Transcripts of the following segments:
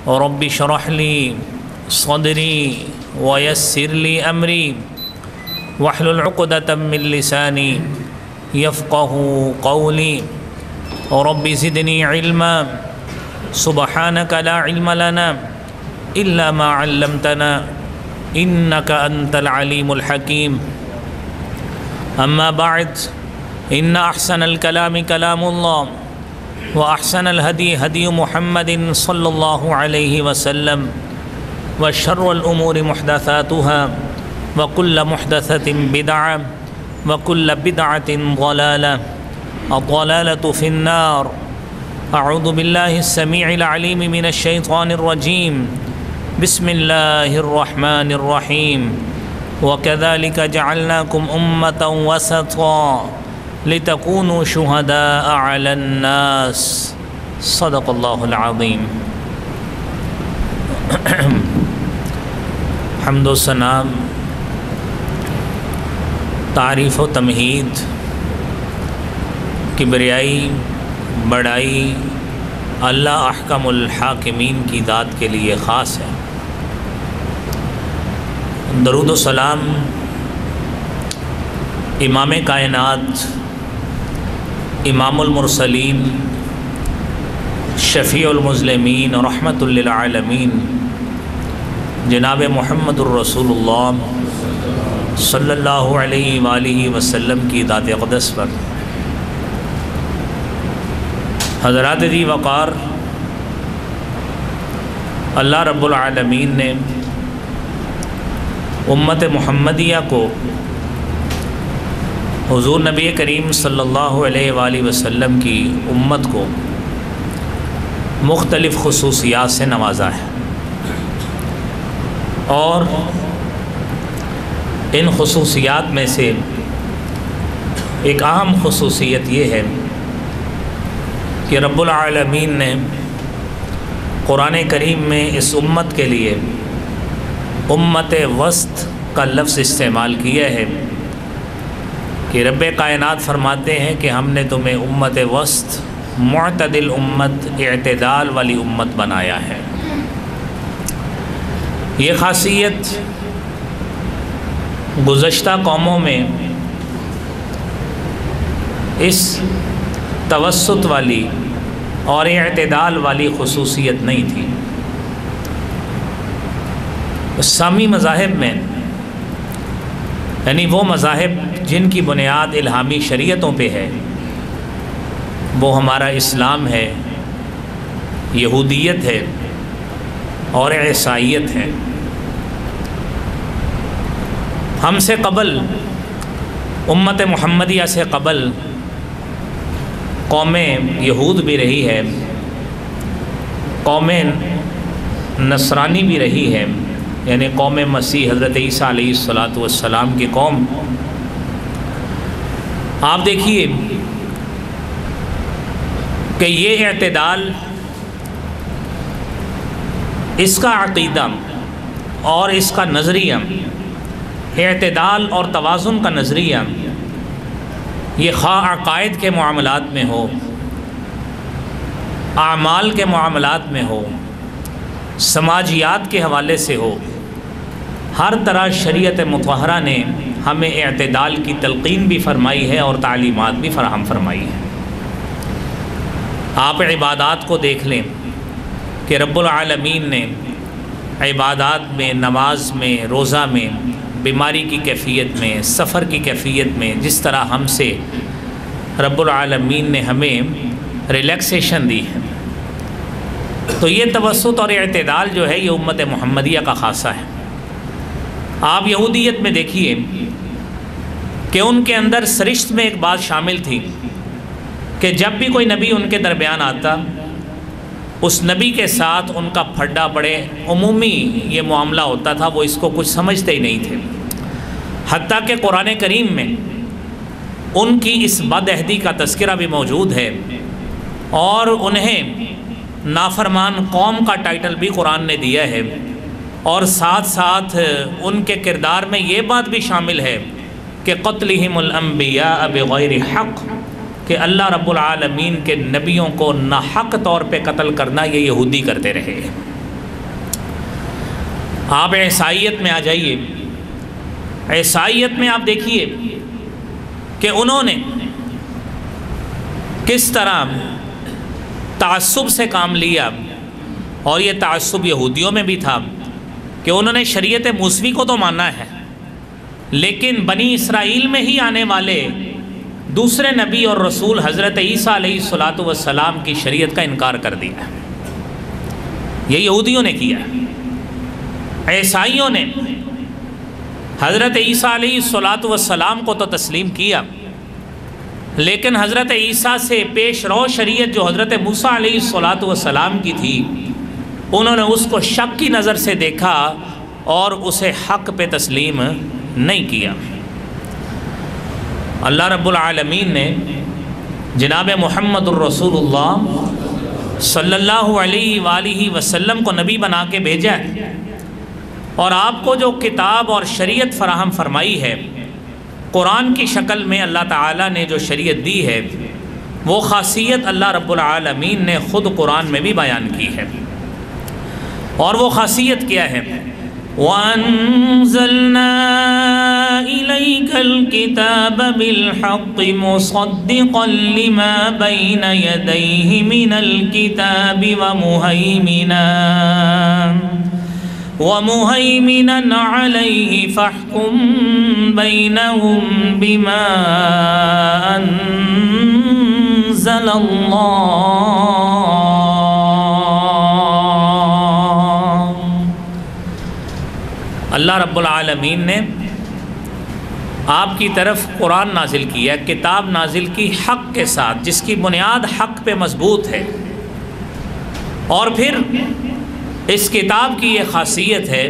رب اشرح لي صدري ويسر لي أمري واحلل عقدة من لساني يفقه قولي رب زدني علما سبحانك لا علم لنا إلا ما علمتنا إنك أنت العليم الحكيم أما بعد إن أحسن الكلام كلام الله وأحسن الهدي هدي محمد صلى الله عليه وسلم وشر الأمور محدثاتها وكل محدثة بدعة وكل بدعة ضلالة الضلالة في النار. أعوذ بالله السميع العليم من الشيطان الرجيم. بسم الله الرحمن الرحيم. وكذلك جعلناكم أمة وسطا لتكونوا شهداء على الناس. صدق الله العظيم. حمد و ثنا، تعریف و تمہید، کبریائی، بڑائی اللہ احکم الحاکمین کی ذات کے لیے خاص ہے۔ درود و سلام امام کائنات، امام المرسلین، شفیع المذنبین، رحمت للعالمین، جناب محمد الرسول اللہ صلی اللہ علیہ وآلہ وسلم کی ذات اقدس پر۔ حضرات ذی وقار، اللہ رب العالمین نے امت محمدیہ کو حضور نبی کریم صلی اللہ علیہ وآلہ وسلم کی امت کو مختلف خصوصیات سے نوازا ہے، اور ان خصوصیات میں سے ایک اہم خصوصیت یہ ہے کہ رب العالمین نے قرآن کریم میں اس امت کے لیے امت وسط کا لفظ استعمال کیا ہے کہ رب کائنات فرماتے ہیں کہ ہم نے تمہیں امت وسط، معتدل امت، اعتدال والی امت بنایا ہے۔ یہ خاصیت گزشتہ قوموں میں اس توسط والی اور اعتدال والی خصوصیت نہیں تھی۔ اسلامی مذاہب میں، یعنی وہ مذاہب جن کی بنیاد الہامی شریعتوں پہ ہے، وہ ہمارا اسلام ہے، یہودیت ہے اور عیسائیت ہے۔ ہم سے قبل، امت محمدیہ سے قبل، قوم یہود بھی رہی ہے، قوم نصرانی بھی رہی ہے، یعنی قوم مسیح حضرت عیسیٰ علیہ السلام کی قوم۔ آپ دیکھیے کہ یہ اعتدال، اس کا عقیدہ اور اس کا نظریہ، اعتدال اور توازن کا نظریہ، یہ خواہ عقائد کے معاملات میں ہو، اعمال کے معاملات میں ہو، سماجیات کے حوالے سے ہو، ہر طرح شریعت مطہرہ نے ہمیں اعتدال کی تلقین بھی فرمائی ہے اور تعلیمات بھی فراہم فرمائی ہے۔ آپ عبادات کو دیکھ لیں کہ رب العالمین نے عبادات میں، نماز میں، روزہ میں، بیماری کی کیفیت میں، سفر کی کیفیت میں، جس طرح ہم سے رب العالمین نے ہمیں ریلیکسیشن دی ہے، تو یہ توسط اور اعتدال جو ہے یہ امت محمدیہ کا خاصہ ہے۔ آپ یہودیت میں دیکھیے کہ ان کے اندر سرشت میں ایک بات شامل تھی کہ جب بھی کوئی نبی ان کے درمیان آتا، اس نبی کے ساتھ ان کا پھڈا بڑے عمومی یہ معاملہ ہوتا تھا، وہ اس کو کچھ سمجھتے ہی نہیں تھے۔ حتیٰ کہ قرآن کریم میں ان کی اس بدعہدی کا تذکرہ بھی موجود ہے، اور انہیں نافرمان قوم کا ٹائٹل بھی قرآن نے دیا ہے، اور ساتھ ساتھ ان کے کردار میں یہ بات بھی شامل ہے کہ قتلہم الانبیاء بغیر حق، کہ اللہ رب العالمین کے نبیوں کو ناحق طور پہ قتل کرنا یہ یہودی کرتے رہے۔ آپ عیسائیت میں آ جائیے، عیسائیت میں آپ دیکھیے کہ انہوں نے کس طرح تعصب سے کام لیا، اور یہ تعصب یہودیوں میں بھی تھا کہ انہوں نے شریعت موسوی کو تو مانا ہے، لیکن بنی اسرائیل میں ہی آنے والے دوسرے نبی اور رسول حضرت عیسیٰ علیہ السلام کی شریعت کا انکار کر دیا۔ یہ یہودیوں نے کیا۔ عیسائیوں نے حضرت عیسیٰ علیہ السلام کو تو تسلیم کیا، لیکن حضرت عیسیٰ سے پیش رو شریعت جو حضرت موسیٰ علیہ السلام کی تھی، انہوں نے اس کو شک کی نظر سے دیکھا اور اسے حق پہ تسلیم نہیں کیا۔ اللہ رب العالمین نے جناب محمد الرسول اللہ صلی اللہ علیہ وآلہ وسلم کو نبی بنا کے بھیجا ہے، اور آپ کو جو کتاب اور شریعت فراہم فرمائی ہے، قرآن کی شکل میں اللہ تعالیٰ نے جو شریعت دی ہے، وہ خاصیت اللہ رب العالمین نے خود قرآن میں بھی بیان کی ہے۔ اور وہ خاصیت کیا ہے؟ وَأَنزَلْنَا إِلَيْكَ الْكِتَابَ بِالْحَقِّ مُصَدِّقًا لِمَا بَيْنَ يَدَيْهِ مِنَ الْكِتَابِ وَمُهَيْمِنًا عَلَيْهِ فَاحْكُم بَيْنَهُم بِمَا أَنزَلَ اللَّهُ۔ اللہ رب العالمین نے آپ کی طرف قرآن نازل کیا، کتاب نازل کی حق کے ساتھ، جس کی بنیاد حق پہ مضبوط ہے۔ اور پھر اس کتاب کی یہ خاصیت ہے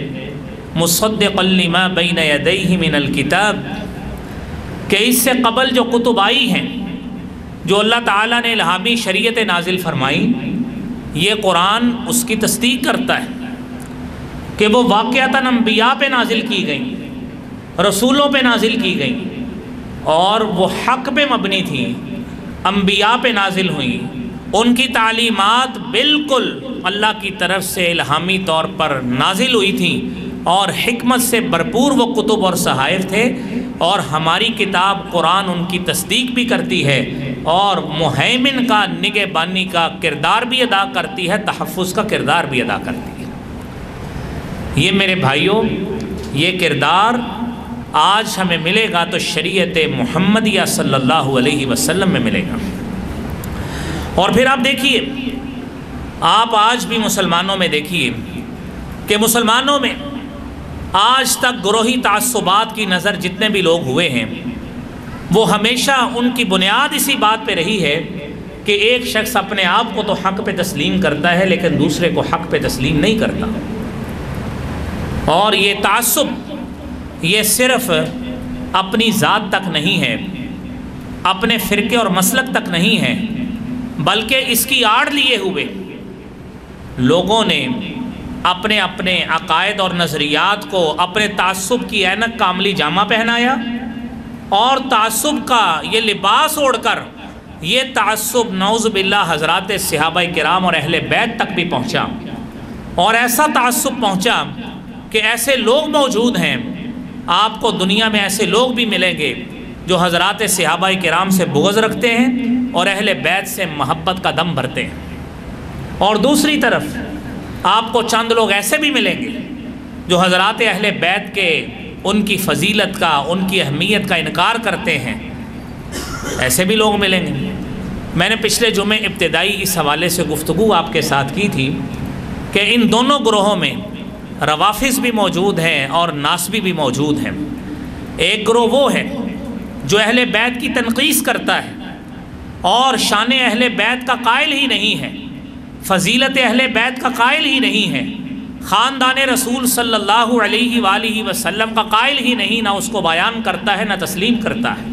مصدقا لما بین یدیہ من الکتاب، کہ اس سے قبل جو کتب آئی ہیں، جو اللہ تعالیٰ نے الہامی شریعت نازل فرمائی، یہ قرآن اس کی تصدیق کرتا ہے کہ وہ واقعتاً انبیاء پہ نازل کی گئیں، رسولوں پہ نازل کی گئیں، اور وہ حق پہ مبنی تھیں، انبیاء پہ نازل ہوئیں، ان کی تعلیمات بالکل اللہ کی طرف سے الہامی طور پر نازل ہوئی تھیں، اور حکمت سے بھرپور وہ کتب اور صحائف تھے، اور ہماری کتاب قرآن ان کی تصدیق بھی کرتی ہے، اور مہیمن کا نگہبانی کا کردار بھی ادا کرتی ہے، تحفظ کا کردار بھی ادا کرتی ہے۔ یہ میرے بھائیوں، یہ کردار آج ہمیں ملے گا تو شریعت محمدیہ صلی اللہ علیہ وسلم میں ملے گا۔ اور پھر آپ دیکھیے، آپ آج بھی مسلمانوں میں دیکھیے کہ مسلمانوں میں آج تک گروہی تعصبات کی نظر جتنے بھی لوگ ہوئے ہیں، وہ ہمیشہ ان کی بنیاد اسی بات پہ رہی ہے کہ ایک شخص اپنے آپ کو تو حق پہ تسلیم کرتا ہے، لیکن دوسرے کو حق پہ تسلیم نہیں کرتا۔ اور یہ تعصب یہ صرف اپنی ذات تک نہیں ہے، اپنے فرقے اور مسلک تک نہیں ہے، بلکہ اس کی آڑ لیے ہوئے لوگوں نے اپنے اپنے عقائد اور نظریات کو اپنے تعصب کی عینک کا عملی جامہ پہنایا، اور تعصب کا یہ لباس اوڑھ کر یہ تعصب نعوذ باللہ حضرات صحابہ کرام اور اہل بیت تک بھی پہنچا، اور ایسا تعصب پہنچا کہ ایسے لوگ موجود ہیں، آپ کو دنیا میں ایسے لوگ بھی ملیں گے جو حضرات صحابہ کرام سے بغض رکھتے ہیں اور اہل بیت سے محبت کا دم بھرتے ہیں، اور دوسری طرف آپ کو چند لوگ ایسے بھی ملیں گے جو حضرات اہل بیت کے ان کی فضیلت کا، ان کی اہمیت کا انکار کرتے ہیں، ایسے بھی لوگ ملیں گے۔ میں نے پچھلے جمعے ابتدائی اس حوالے سے گفتگو آپ کے ساتھ کی تھی کہ ان دونوں گروہوں میں روافظ بھی موجود ہیں اور ناسبی بھی موجود ہیں۔ ایک گروہ وہ ہے جو اہل بیت کی تنقیص کرتا ہے اور شان اہل بیت کا قائل ہی نہیں ہے، فضیلت اہل بیت کا قائل ہی نہیں ہے، خاندان رسول صلی اللہ علیہ وآلہ وسلم کا قائل ہی نہیں، نہ اس کو بیان کرتا ہے، نہ تسلیم کرتا ہے،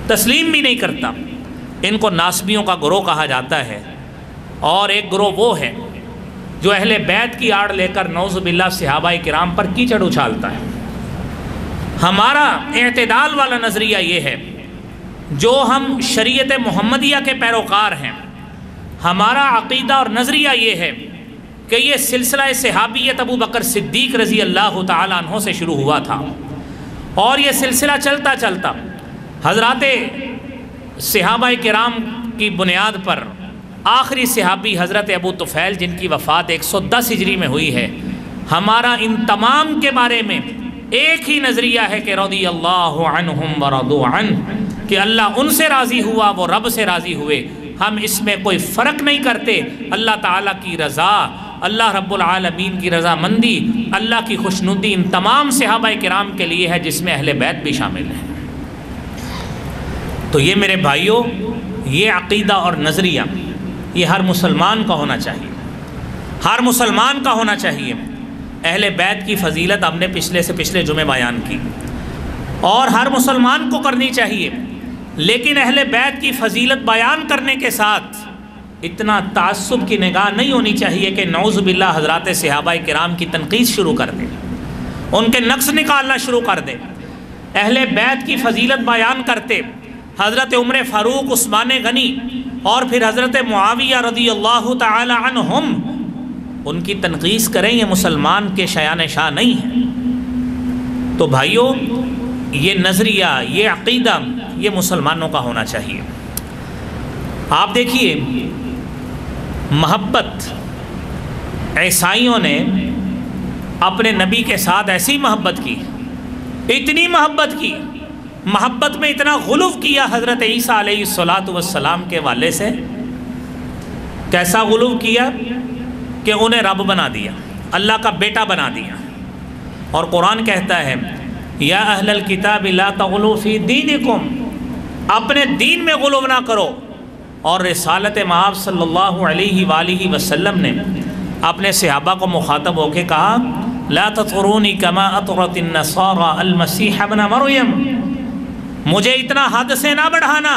تسلیم بھی نہیں کرتا۔ ان کو ناسبیوں کا گروہ کہا جاتا ہے۔ اور ایک گروہ وہ ہے جو اہل بیت کی آڑ لے کر نعوذ باللہ صحابہ کرام پر کیچڑ اچھالتا ہے۔ ہمارا اعتدال والا نظریہ یہ ہے، جو ہم شریعت محمدیہ کے پیروکار ہیں، ہمارا عقیدہ اور نظریہ یہ ہے کہ یہ سلسلہ صحابیت ابو بکر صدیق رضی اللہ تعالیٰ عنہ سے شروع ہوا تھا، اور یہ سلسلہ چلتا چلتا حضرات صحابہ کرام کی بنیاد پر آخری صحابی حضرت ابو طفیل جن کی وفات 110 ہجری میں ہوئی ہے، ہمارا ان تمام کے بارے میں ایک ہی نظریہ ہے کہ رضی اللہ عنہم ورضوا عنہ، کہ اللہ ان سے راضی ہوا، وہ رب سے راضی ہوئے۔ ہم اس میں کوئی فرق نہیں کرتے۔ اللہ تعالیٰ کی رضا، اللہ رب العالمین کی رضا مندی، اللہ کی خوشنودی ان تمام صحابہ کرام کے لیے ہے، جس میں اہل بیت بھی شامل ہیں۔ تو یہ میرے بھائیوں، یہ عقیدہ اور نظریہ یہ ہر مسلمان کا ہونا چاہیے، ہر مسلمان کا ہونا چاہیے۔ اہل بیت کی فضیلت ہم نے پچھلے سے پچھلے جمعے بیان کی، اور ہر مسلمان کو کرنی چاہیے، لیکن اہل بیت کی فضیلت بیان کرنے کے ساتھ اتنا تعصب کی نگاہ نہیں ہونی چاہیے کہ نعوذ باللہ حضرات صحابہ کرام کی تنقید شروع کر دے، ان کے نقص نکالنا شروع کر دے۔ اہل بیت کی فضیلت بیان کرتے حضرت عمر فاروق، عثمان غنی اور پھر حضرت معاویہ رضی اللہ تعالی عنہم، ان کی تنقید کریں، یہ مسلمان کے شایان شاہ نہیں ہیں۔ تو بھائیوں، یہ نظریہ، یہ عقیدہ یہ مسلمانوں کا ہونا چاہیے۔ آپ دیکھیے، محبت عیسائیوں نے اپنے نبی کے ساتھ ایسی محبت کی، اتنی محبت کی، محبت میں اتنا غلو کیا حضرت عیسیٰ علیہ السلام کے والے سے۔ کیسا غلو کیا کہ انہیں رب بنا دیا، اللہ کا بیٹا بنا دیا۔ اور قرآن کہتا ہے یا اہل الکتاب لا تغلوا فی دینکم، اپنے دین میں غلو نہ کرو۔ اور رسالت مآب صلی اللہ علیہ وآلہ وسلم نے اپنے صحابہ کو مخاطب ہو کے کہا لا تطرونی کما اطرت النصارى المسیح ابن مریم، مجھے اتنا حد سے نہ بڑھانا،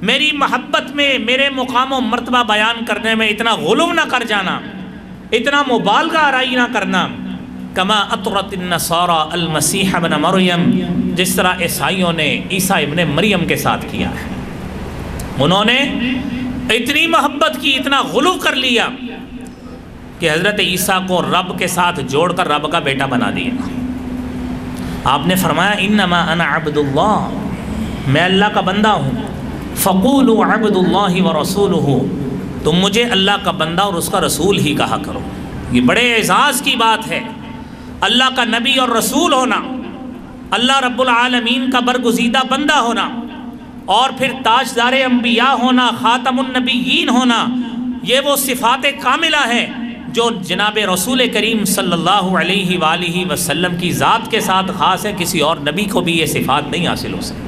میری محبت میں، میرے مقام و مرتبہ بیان کرنے میں اتنا غلو نہ کر جانا، اتنا مبالغہ آرائی نہ کرنا، کما اطرت النصارى المسیح ابن مریم، جس طرح عیسائیوں نے عیسیٰ ابن مریم کے ساتھ کیا ہے۔ انہوں نے اتنی محبت کی، اتنا غلو کر لیا کہ حضرت عیسیٰ کو رب کے ساتھ جوڑ کر رب کا بیٹا بنا دیا۔ آپ نے فرمایا انما انا عبد اللہ، میں اللہ کا بندہ ہوں، فقولوا عبد اللہ ورسولہ، تم مجھے اللہ کا بندہ اور اس کا رسول ہی کہا کرو۔ یہ بڑے اعزاز کی بات ہے، اللہ کا نبی اور رسول ہونا، اللہ رب العالمین کا برگزیدہ بندہ ہونا، اور پھر تاجدار انبیاء ہونا، خاتم النبیین ہونا، یہ وہ صفات کاملہ ہے جو جناب رسول کریم صلی اللہ علیہ وآلہ وسلم کی ذات کے ساتھ خاص ہے، کسی اور نبی کو بھی یہ صفات نہیں حاصل ہو سکتی۔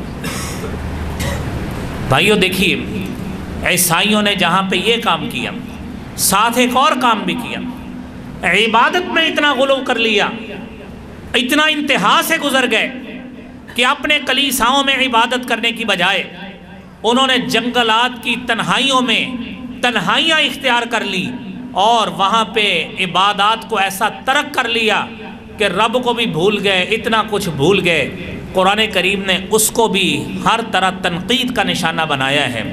بھائیو دیکھیے، عیسائیوں نے جہاں پہ یہ کام کیا، ساتھ ایک اور کام بھی کیا، عبادت میں اتنا غلو کر لیا، اتنا انتہا سے گزر گئے کہ اپنے کلیساؤں میں عبادت کرنے کی بجائے انہوں نے جنگلات کی تنہائیوں میں تنہائیاں اختیار کر لی، اور وہاں پہ عبادات کو ایسا ترک کر لیا کہ رب کو بھی بھول گئے، اتنا کچھ بھول گئے۔ قرآن کریم نے اس کو بھی ہر طرح تنقید کا نشانہ بنایا ہے۔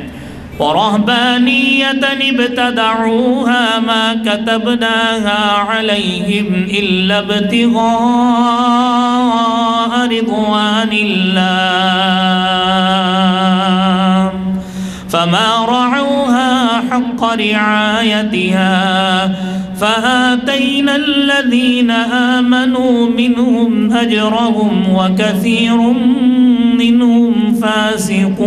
وَرَهْبَانِيَّةً ابْتَدَعُوهَا مَا كَتَبْنَاهَا عَلَيْهِمْ إِلَّا ابْتِغَاءَ رِضْوَانِ اللَّهِ فَمَا رَعَوْهَا حَقَّ رِعَايَتِهَا فَآتَيْنَا الَّذِينَ آمَنُوا مِنْهُمْ أَجْرَهُمْ وَكَثِيرٌ مِّنْهُمْ فَاسِقُونَ۔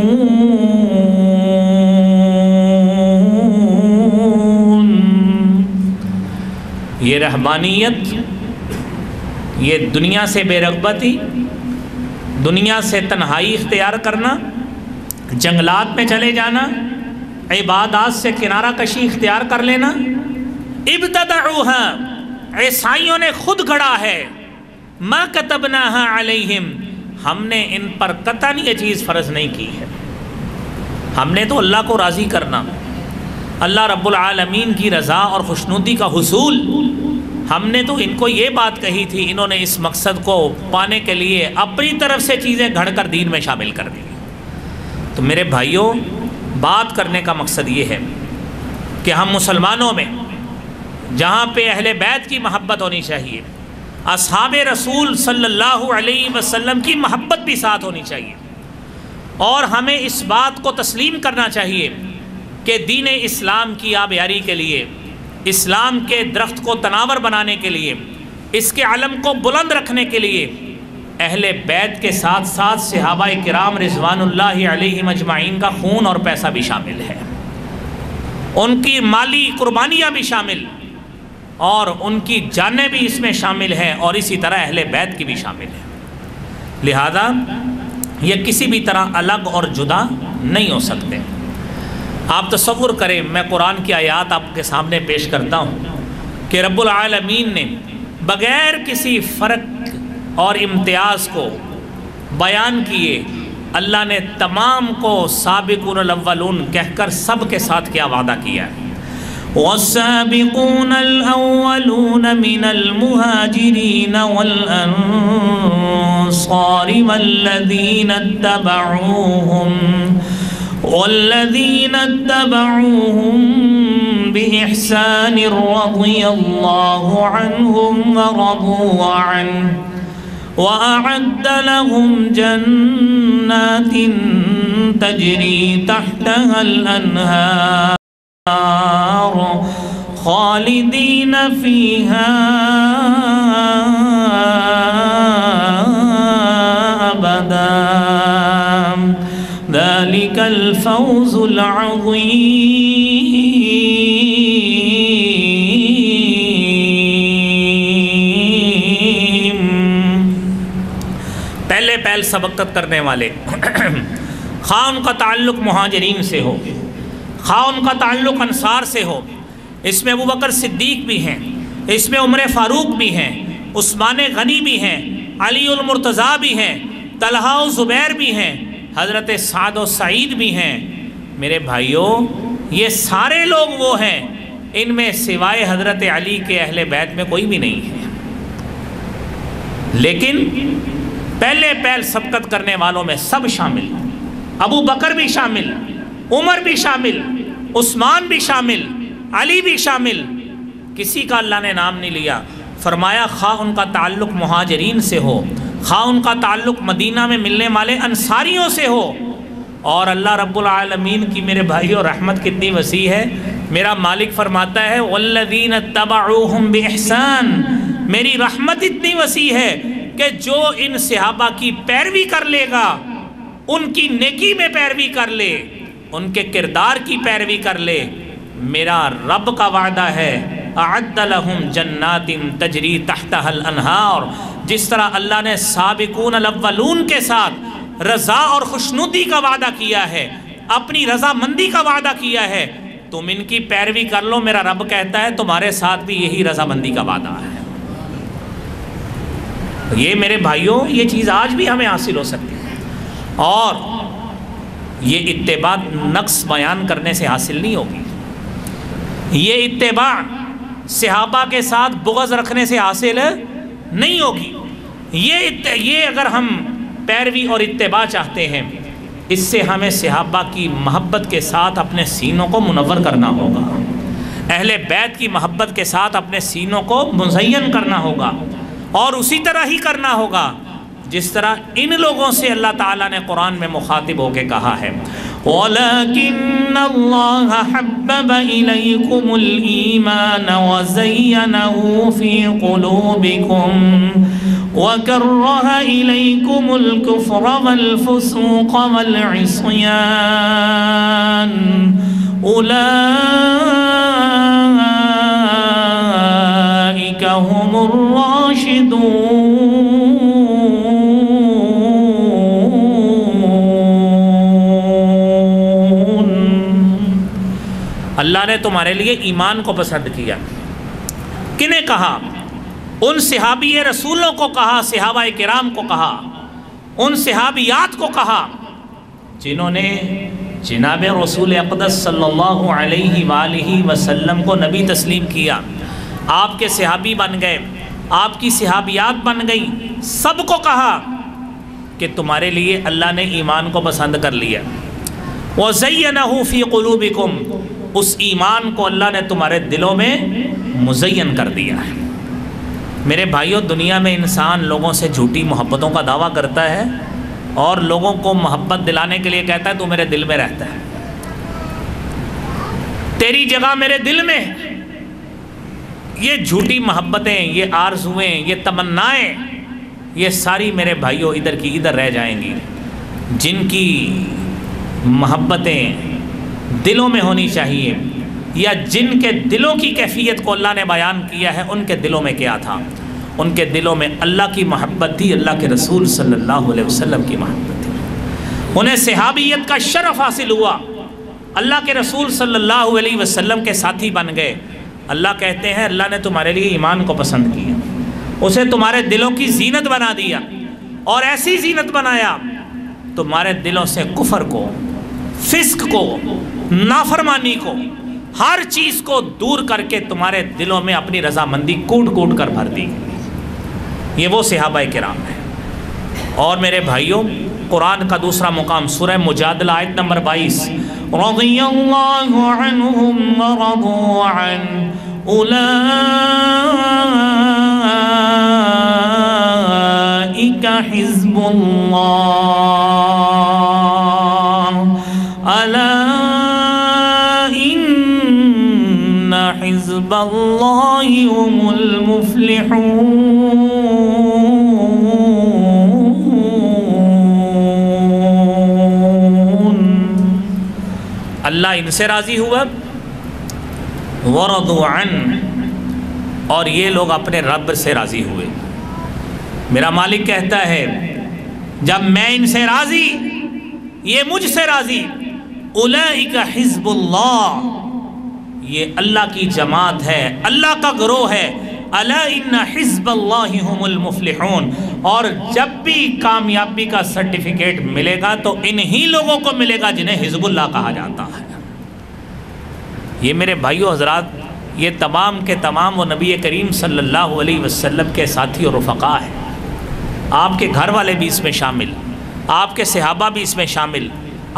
یہ رہبانیت، یہ دنیا سے بے رغبتی، دنیا سے تنہائی اختیار کرنا، جنگلات میں چلے جانا، عبادات سے کنارہ کشی اختیار کر لینا، ابتدعوها، عیسائیوں نے خود گھڑا ہے، ما کتبناها علیہم، ہم نے ان پر قطعاً یہ چیز فرض نہیں کی ہے۔ ہم نے تو اللہ کو راضی کرنا، اللہ رب العالمین کی رضا اور خوشنودی کا حصول، ہم نے تو ان کو یہ بات کہی تھی، انہوں نے اس مقصد کو پانے کے لیے اپنی طرف سے چیزیں گھڑ کر دین میں شامل کر دی۔ تو میرے بھائیوں، بات کرنے کا مقصد یہ ہے کہ ہم مسلمانوں میں جہاں پہ اہل بیت کی محبت ہونی چاہیے، اصحاب رسول صلی اللہ علیہ وسلم کی محبت بھی ساتھ ہونی چاہیے، اور ہمیں اس بات کو تسلیم کرنا چاہیے کہ دین اسلام کی آبیاری کے لیے، اسلام کے درخت کو تناور بنانے کے لیے، اس کے علم کو بلند رکھنے کے لیے اہل بیت کے ساتھ ساتھ صحابہ کرام رضوان اللہ علیہم اجمعین کا خون اور پیسہ بھی شامل ہے، ان کی مالی قربانیاں بھی شامل اور ان کی جانیں بھی اس میں شامل ہیں، اور اسی طرح اہل بیت کی بھی شامل ہے۔ لہذا یہ کسی بھی طرح الگ اور جدا نہیں ہو سکتے۔ آپ تصور کریں، میں قرآن کی آیات آپ کے سامنے پیش کرتا ہوں کہ رب العالمین نے بغیر کسی فرق اور امتیاز کو بیان کیے، اللہ نے تمام کو سابقون الاولون کہہ کر سب کے ساتھ کیا وعدہ کیا ہے؟ والسابقون الأولون من المهاجرين والأنصار والذين اتبعوهم بإحسان رضي الله عنهم ورضوا عنه وأعد لهم جنات تجري تحتها الأنهار خالدين فيها أبدا ذلك الفوز العظيم۔ پہلے پہل سبقت کرنے والے، خواہ ان کا تعلق مہاجرین سے ہو، خواہ ان کا تعلق انصار سے ہو، اس میں ابوبکر صدیق بھی ہیں، اس میں عمر فاروق بھی ہیں، عثمان غنی بھی ہیں، علی المرتضیٰ بھی ہیں، طلحہ و زبیر بھی ہیں، حضرت سعد و سعید بھی ہیں۔ میرے بھائیوں، یہ سارے لوگ وہ ہیں، ان میں سوائے حضرت علی کے اہل بیت میں کوئی بھی نہیں ہے، لیکن پہلے پہل سبقت کرنے والوں میں سب شامل، ابو بکر بھی شامل، عمر بھی شامل، عثمان بھی شامل، علی بھی شامل، کسی کا اللہ نے نام نہیں لیا۔ فرمایا خواہ ان کا تعلق مہاجرین سے ہو، خواہ ان کا تعلق مدینہ میں ملنے والے انصاریوں سے ہو، اور اللہ رب العالمین کی میرے بھائیوں رحمت کتنی وسیع ہے۔ میرا مالک فرماتا ہے والذین اتبعوہم بإحسان، میری رحمت اتنی وسیع ہے کہ جو ان صحابہ کی پیروی کر لے گا، ان کی نیکی میں پیروی کر لے، ان کے کردار کی پیروی کر لے، میرا رب کا وعدہ ہے اعد لہم جنات تجری تحتها الانہار، جس طرح اللہ نے سابقون الاولون کے ساتھ رضا اور خوشنودی کا وعدہ کیا ہے، اپنی رضا مندی کا وعدہ کیا ہے، تم ان کی پیروی کر لو، میرا رب کہتا ہے تمہارے ساتھ بھی یہی رضا مندی کا وعدہ ہے۔ یہ میرے بھائیوں، یہ چیز آج بھی ہمیں حاصل ہو سکتی ہے، اور یہ اتباع نقص بیان کرنے سے حاصل نہیں ہوگی، یہ اتباع صحابہ کے ساتھ بغض رکھنے سے حاصل نہیں ہوگی، یہ اگر ہم پیروی اور اتباع چاہتے ہیں، اس سے ہمیں صحابہ کی محبت کے ساتھ اپنے سینوں کو منور کرنا ہوگا، اہل بیت کی محبت کے ساتھ اپنے سینوں کو مزین کرنا ہوگا، اور اسی طرح ہی کرنا ہوگا جس طرح ان لوگوں سے اللہ تعالیٰ نے قرآن میں مخاطب ہو کے کہا ہے وَلَكِنَّ اللَّهَ حَبَّبَ إِلَيْكُمُ الْإِيمَانَ وَزَيَّنَهُ فِي قُلُوبِكُمْ وَكَرَّهَ إِلَيْكُمُ الْكُفْرَ وَالْفُسُوقَ وَالْعِصْيَانَ أُولَئِكَ هُمُ الرَّاشِدُونَ۔ اللہ نے تمہارے لیے ایمان کو پسند کیا، کنہیں کہا؟ ان صحابی رسولوں کو کہا، صحابہ کرام کو کہا، ان صحابیات کو کہا جنہوں نے جناب رسول اقدس صلی اللہ علیہ وآلہ وسلم کو نبی تسلیم کیا، آپ کے صحابی بن گئے، آپ کی صحابیات بن گئی، سب کو کہا کہ تمہارے لیے اللہ نے ایمان کو پسند کر لیا۔ وَزَيَّنَهُ فِي قُلُوبِكُمْ، اس ایمان کو اللہ نے تمہارے دلوں میں مزین کر دیا ہے۔ میرے بھائیوں، دنیا میں انسان لوگوں سے جھوٹی محبتوں کا دعویٰ کرتا ہے اور لوگوں کو محبت دلانے کے لیے کہتا ہے تو میرے دل میں رہتا ہے، تیری جگہ میرے دل میں۔ یہ جھوٹی محبتیں، یہ آرزویں، یہ تمنائیں، یہ ساری میرے بھائیوں ادھر کی ادھر رہ جائیں گی۔ جن کی محبتیں دلوں میں ہونی چاہیے، یا جن کے دلوں کی کیفیت کو اللہ نے بیان کیا ہے، ان کے دلوں میں کیا تھا؟ ان کے دلوں میں اللہ کی محبت تھی، اللہ کے رسول صلی اللہ علیہ وسلم کی محبت تھی۔ انہیں صحابیت کا شرف حاصل ہوا، اللہ کے رسول صلی اللہ علیہ وسلم کے ساتھی بن گئے۔ اللہ کہتے ہیں اللہ نے تمہارے لیے ایمان کو پسند کیا، اسے تمہارے دلوں کی زینت بنا دیا، اور ایسی زینت بنایا تمہارے دلوں سے کفر کو، فسق کو، نافرمانی کو، ہر چیز کو دور کر کے تمہارے دلوں میں اپنی رضامندی کوٹ کوٹ کر بھر دی۔ یہ وہ صحابہ کرام ہیں۔ اور میرے بھائیوں، قرآن کا دوسرا مقام سورہ مجادلہ آیت نمبر 22، رضی اللہ عنہم ورضوا عنہ اولئک حزب اللہ الا ان حزب اللہ هم المفلحون۔ اللہ ان سے راضی ہوا، ورضوا عنہ، اور یہ لوگ اپنے رب سے راضی ہوئے۔ میرا مالک کہتا ہے جب میں ان سے راضی، یہ مجھ سے راضی، اولئک حزب اللہ، یہ اللہ کی جماعت ہے، اللہ کا گروہ ہے، الا ان حزب اللہ هم المفلحون۔ اور جب بھی کامیابی کا سرٹیفکیٹ ملے گا تو انہی لوگوں کو ملے گا جنہیں حزب اللہ کہا جاتا ہے۔ یہ میرے بھائیو حضرات، یہ تمام کے تمام وہ نبی کریم صلی اللہ علیہ وسلم کے ساتھی اور رفقا ہیں۔ آپ کے گھر والے بھی اس میں شامل، آپ کے صحابہ بھی اس میں شامل،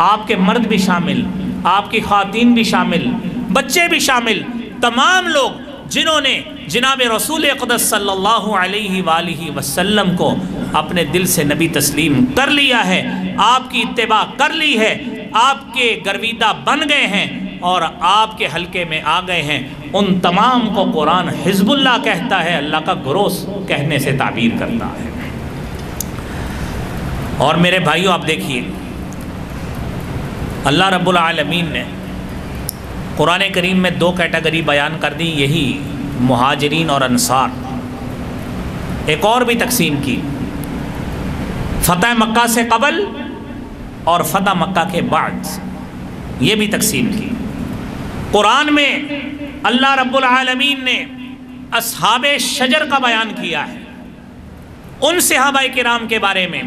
آپ کے مرد بھی شامل، آپ کی خواتین بھی شامل، بچے بھی شامل، تمام لوگ جنہوں نے جناب رسول اقدس صلی اللہ علیہ وآلہ وسلم کو اپنے دل سے نبی تسلیم کر لیا ہے، آپ کی اتباع کر لی ہے، آپ کے گرویدہ بن گئے ہیں اور آپ کے حلقے میں آ گئے ہیں، ان تمام کو قرآن حزب اللہ کہتا ہے، اللہ کا گروہ کہنے سے تعبیر کرتا ہے۔ اور میرے بھائیوں آپ دیکھیے، اللہ رب العالمین نے قرآن کریم میں دو کیٹیگری بیان کر دی، یہی مہاجرین اور انصار۔ ایک اور بھی تقسیم کی، فتح مکہ سے قبل اور فتح مکہ کے بعد، یہ بھی تقسیم کی۔ قرآن میں اللہ رب العالمین نے اصحاب شجر کا بیان کیا ہے، ان صحابہ کرام کے بارے میں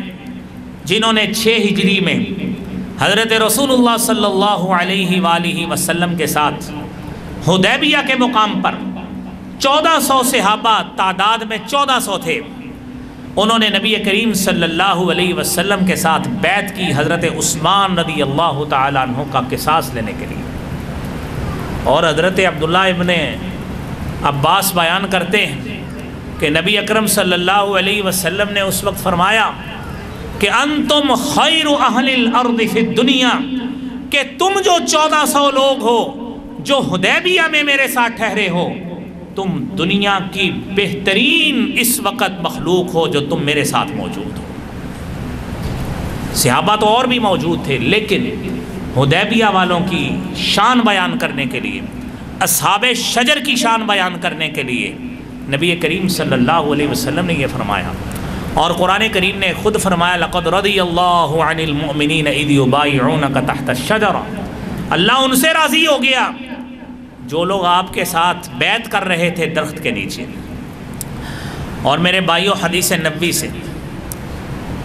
جنہوں نے 6 ہجری میں حضرت رسول اللہ صلی اللہ علیہ وآلہ وسلم کے ساتھ حدیبیہ کے مقام پر 1400 صحابہ، تعداد میں 1400 تھے، انہوں نے نبی کریم صلی اللہ علیہ وسلم کے ساتھ بیعت کی حضرت عثمان رضی اللہ تعالیٰ عنہ کا قصاص لینے کے لیے۔ اور حضرت عبداللہ ابن عباس بیان کرتے ہیں کہ نبی اکرم صلی اللہ علیہ وسلم نے اس وقت فرمایا کہ انتم خیر اہل الارض فی الدنیا، کہ تم جو 1400 لوگ ہو جو حدیبیہ میں میرے ساتھ ٹھہرے ہو، تم دنیا کی بہترین اس وقت مخلوق ہو جو تم میرے ساتھ موجود ہو۔ صحابہ تو اور بھی موجود تھے، لیکن حدیبیہ والوں کی شان بیان کرنے کے لیے، اصحاب شجر کی شان بیان کرنے کے لیے نبی کریم صلی اللہ علیہ وسلم نے یہ فرمایا۔ اور قرآن کریم نے خود فرمایا لقد رضی اللہ عن المؤمنین اذ یبایعونک تحت الشجرہ، اللہ ان سے راضی ہو گیا جو لوگ آپ کے ساتھ بیعت کر رہے تھے درخت کے نیچے۔ اور میرے بھائیو، حدیث نبوی سے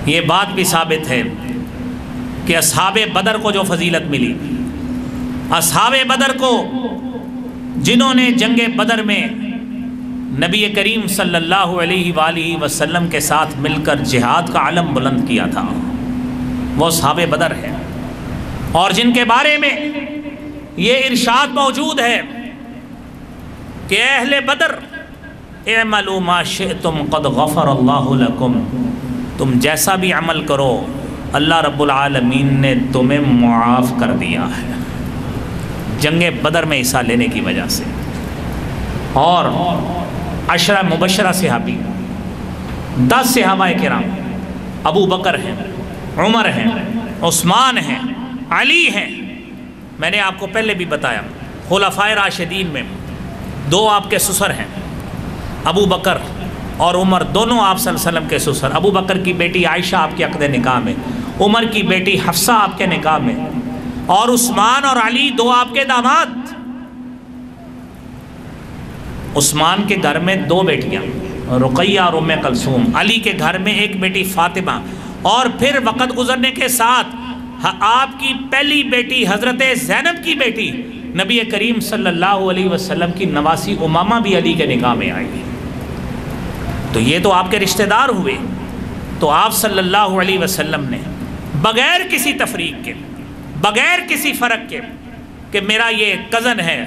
یہ بات بھی ثابت ہے کہ اصحاب بدر کو جو فضیلت ملی، اصحاب بدر کو جنہوں نے جنگ بدر میں نبی کریم صلی اللہ علیہ وآلہ وسلم کے ساتھ مل کر جہاد کا علم بلند کیا تھا، وہ اصحاب بدر ہیں۔ اور جن کے بارے میں یہ ارشاد موجود ہے کہ اہل بدر اعملوا ما شئتم قد غفر اللہ لکم، تم جیسا بھی عمل کرو اللہ رب العالمین نے تمہیں معاف کر دیا ہے، جنگ بدر میں حصہ لینے کی وجہ سے۔ اور عشرہ مبشرہ صحابی 10 صحابہ کرام، ابو بکر ہیں، عمر ہیں، عثمان ہیں، علی ہیں۔ میں نے آپ کو پہلے بھی بتایا خلفائے راشدین میں 2 آپ کے سسر ہیں، ابو بکر اور عمر، دونوں آپ صلی اللہ علیہ وسلم کے سسر۔ ابو بکر کی بیٹی عائشہ آپ کے عقد نکاح میں، عمر کی بیٹی حفصہ آپ کے نکاح میں، اور عثمان اور علی 2 آپ کے داماد۔ عثمان کے گھر میں 2 بیٹیاں، رقیہ اور ام کلثوم، علی کے گھر میں 1 بیٹی فاطمہ، اور پھر وقت گزرنے کے ساتھ آپ کی پہلی بیٹی حضرت زینب کی بیٹی نبی کریم صلی اللہ علیہ وسلم کی نواسی امامہ بھی علی کے نکاح میں آئی۔ تو یہ تو آپ کے رشتہ دار ہوئے۔ تو آپ صلی اللہ علیہ وسلم نے بغیر کسی تفریق کے، بغیر کسی فرق کے کہ میرا یہ کزن ہے،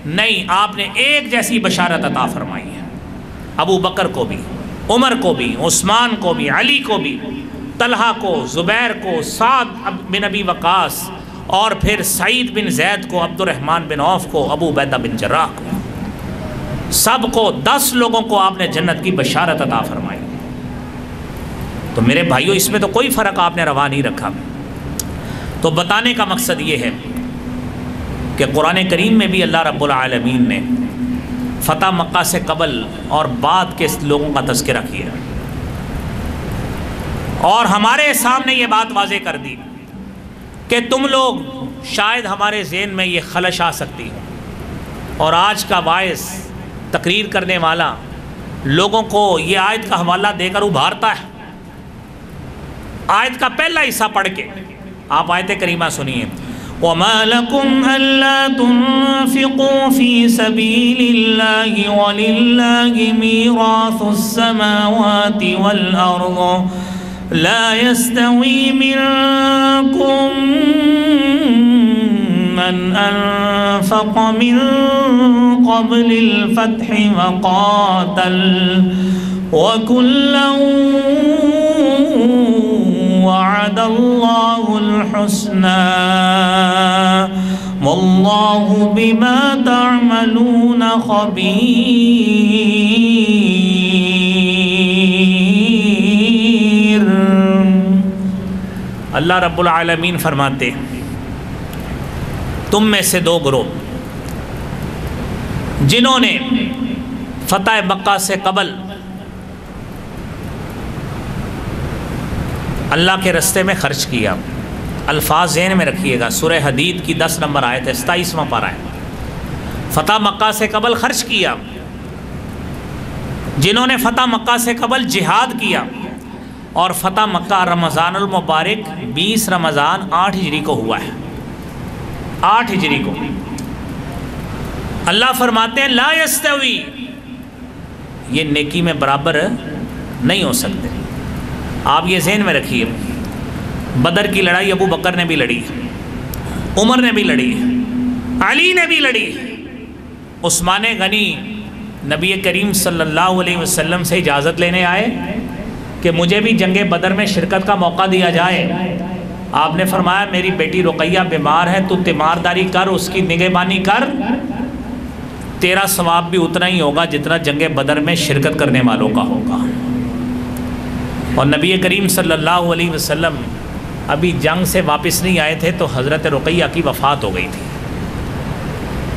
نہیں، آپ نے ایک جیسی بشارت عطا فرمائی ہے۔ ابو بکر کو بھی، عمر کو بھی، عثمان کو بھی، علی کو بھی، طلحہ کو، زبیر کو، سعد بن ابی وقاص، اور پھر سعید بن زید کو، عبد الرحمن بن عوف کو، ابو عبیدہ بن جراح کو، سب کو 10 لوگوں کو آپ نے جنت کی بشارت عطا فرمائی۔ تو میرے بھائیوں، اس میں تو کوئی فرق آپ نے روا نہیں رکھا۔ تو بتانے کا مقصد یہ ہے کہ قرآن کریم میں بھی اللہ رب العالمین نے فتح مکہ سے قبل اور بعد کے لوگوں کا تذکرہ کیا، اور ہمارے سامنے یہ بات واضح کر دی کہ تم لوگ شاید ہمارے ذہن میں یہ خلش آ سکتی ہے، اور آج کا باعث تقریر کرنے والا لوگوں کو یہ آیت کا حوالہ دے کر ابھارتا ہے۔ آیت کا پہلا حصہ پڑھ کے آپ آیت کریمہ سنیے، وَمَا لَكُمْ أَلَّا تُنْفِقُوا فِي سَبِيلِ اللَّهِ وَلِلَّهِ مِيرَاثُ السَّمَاوَاتِ وَالْأَرْضِ لَا يَسْتَوِي مِنْكُمْ مَنْ أَنْفَقَ مِنْ قَبْلِ الْفَتْحِ وَقَاتَلَ وَكُلًّا وَعَدَ اللَّهُ الْحُسْنَى وَاللَّهُ بِمَا تَعْمَلُونَ خَبِيرٌ۔ اللہ رب العالمین فرماتے ہیں تم میں سے 2 گروہ جنہوں نے فتح مکہ سے قبل اللہ کے رستے میں خرچ کیا۔ الفاظ ذہن میں رکھیے گا، سورہ حدید کی 10 نمبر آیت ہے، 27واں پارہ ہے۔ فتح مکہ سے قبل خرچ کیا، جنہوں نے فتح مکہ سے قبل جہاد کیا، اور فتح مکہ رمضان المبارک 20 رمضان 8 ہجری کو ہوا ہے، 8 ہجری کو۔ اللہ فرماتے ہیں لا یستوی، یہ نیکی میں برابر نہیں ہو سکتے۔ آپ یہ ذہن میں رکھیے، بدر کی لڑائی ابو بکر نے بھی لڑی، عمر نے بھی لڑی، علی نے بھی لڑی، عثمان غنی نبی کریم صلی اللہ علیہ وسلم سے اجازت لینے آئے کہ مجھے بھی جنگ بدر میں شرکت کا موقع دیا جائے۔ آپ نے فرمایا میری بیٹی رقیہ بیمار ہے، تو تیمارداری کر، اس کی نگہبانی کر، تیرا ثواب بھی اتنا ہی ہوگا جتنا جنگ بدر میں شرکت کرنے والوں کا ہوگا۔ اور نبی کریم صلی اللہ علیہ وسلم ابھی جنگ سے واپس نہیں آئے تھے تو حضرت رقیہ کی وفات ہو گئی تھی۔